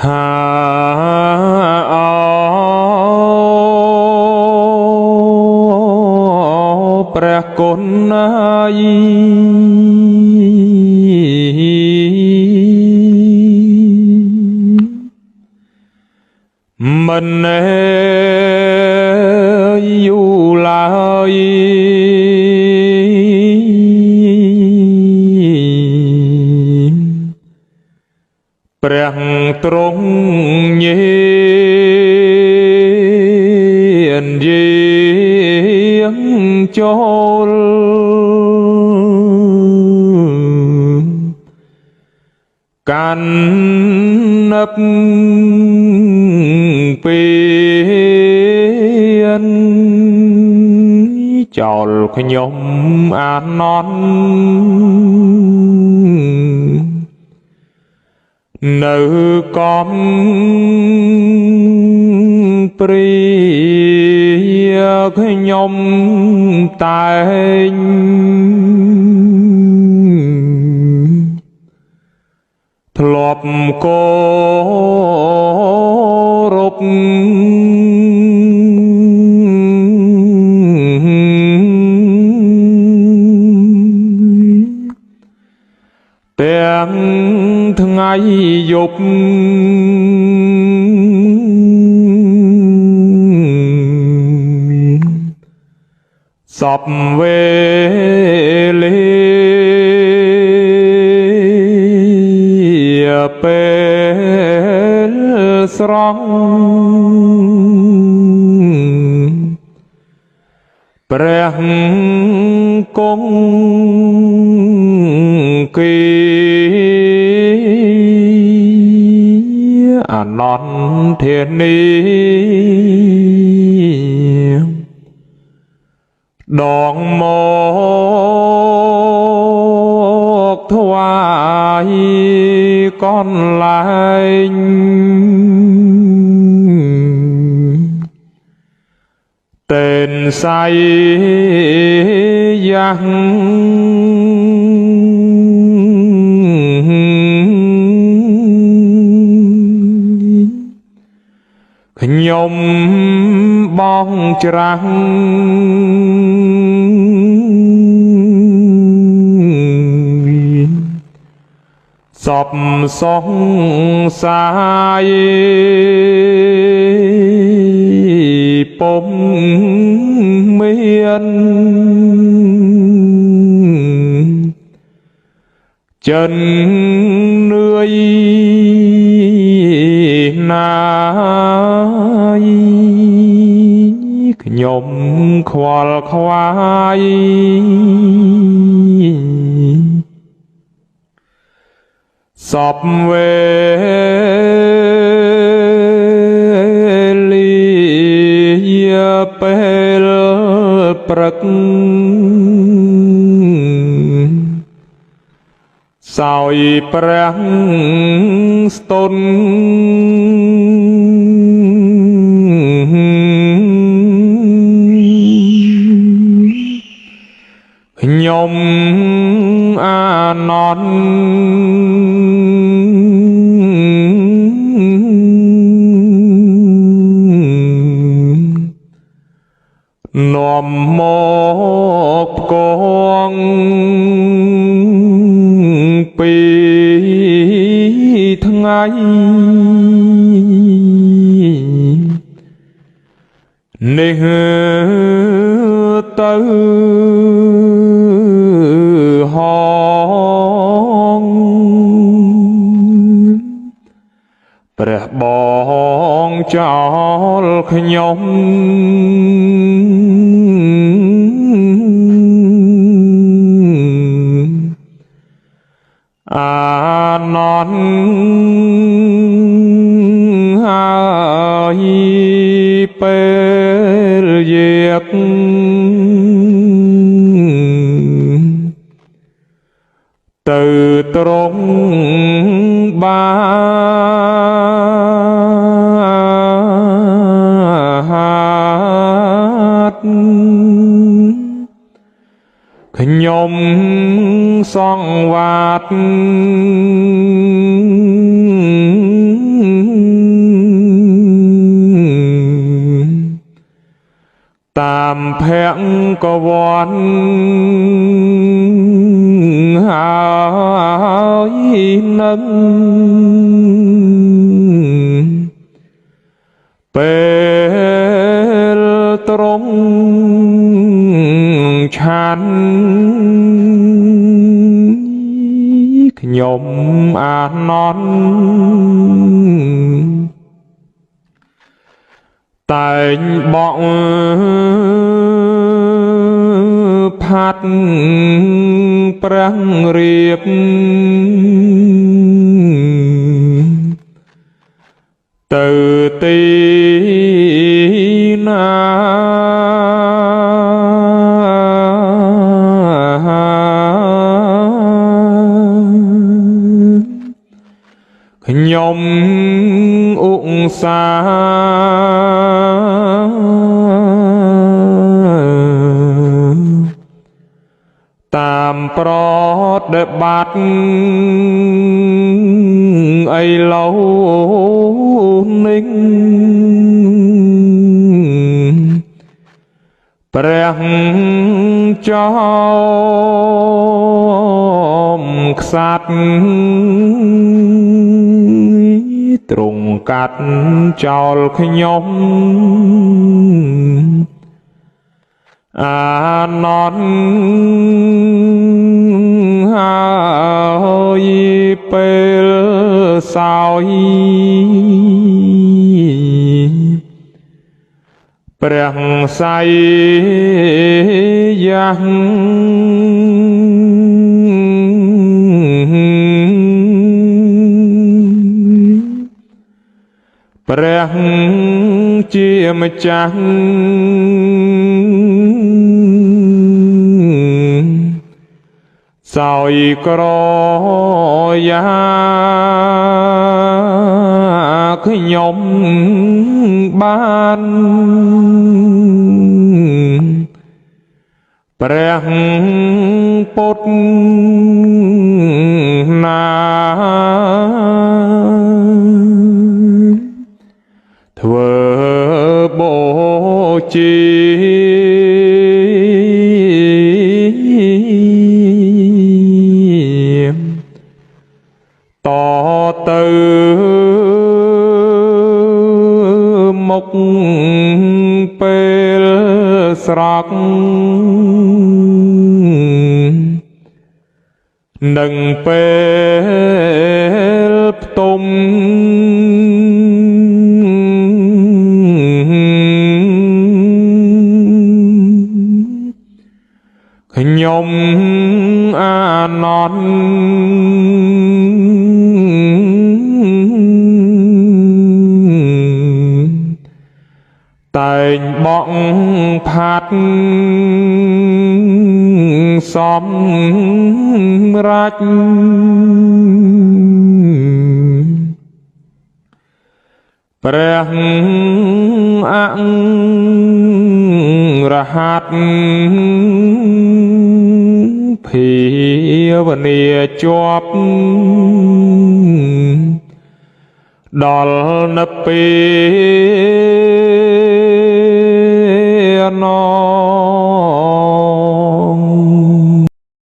หาเอาព្រះគុណណាយមិនណែយូរឡើយព្រះទ្រង់ញៀនយាងចូលកាន់នឹកពេលចោលខ្ញុំអាណន់នៅកំព្រាខ្ញុំតែងធ្លាប់គោរពទាំងថ្ងៃយប់សពវេលាពេលស្រង់ព្រះគង់គីអនន្តធានីដងមកថ្វាយកន្លែងតេនស័យយ៉ាងខ្ញុំបងច្រាំងសពសង្សាយពុំមានចិននឿយណាយខ្ញុំខ្វល់ខ្វាយសពវេលាពេលព្រឹកសោយព្រះស្ទុនខ្ញុំអាណន់នាំមកកងពីថ្ងៃនេះទៅហងព្រះបងចោល ចូល ខ្ញុំ អាណន់ ហើយ ពេល យប់ កាន់ នឹក ពេល ស្រង់ កាន់ នឹក ពេល យប់ កាន់ នឹក ពេល ស្រង់ ព្រះ គង់ គី អនន្ត ធានី ដង មក ថ្វាយក ន្លែង តេន ស័យ យ៉ាង ថ្ងៃ យប់ អាណន់ហើយពេលយប់ទៅត្រង់បាទខ្ញុំសង្វាត កវ័នហើយនឹងពេលត្រង់ឆានខ្ញុំអាណន់តែងបក់ផាត់ប្រាំងរៀបទៅទីណាខ្ញុំឧស្សាហ៍តាមប្រតិបត្តិអីឡូវនេះព្រះចោមខ្សាត់ទ្រង់កាត់ចោលខ្ញុំអាណន់ហើយពេលសោយព្រះស័យយ៉ាងព្រះជាម្ចាស់សោយក្រយ៉ាខ្ញុំបានព្រះពុទ្ធណាធ្វើបូជាតទៅមុខពេលស្រក់នឹងពេលផ្ទុំខ្ញុំអាណន់តែងបក់ផាត់សម្រាប់ព្រះអរហន្តភាវនាជាប់ដល់នៅពេលណ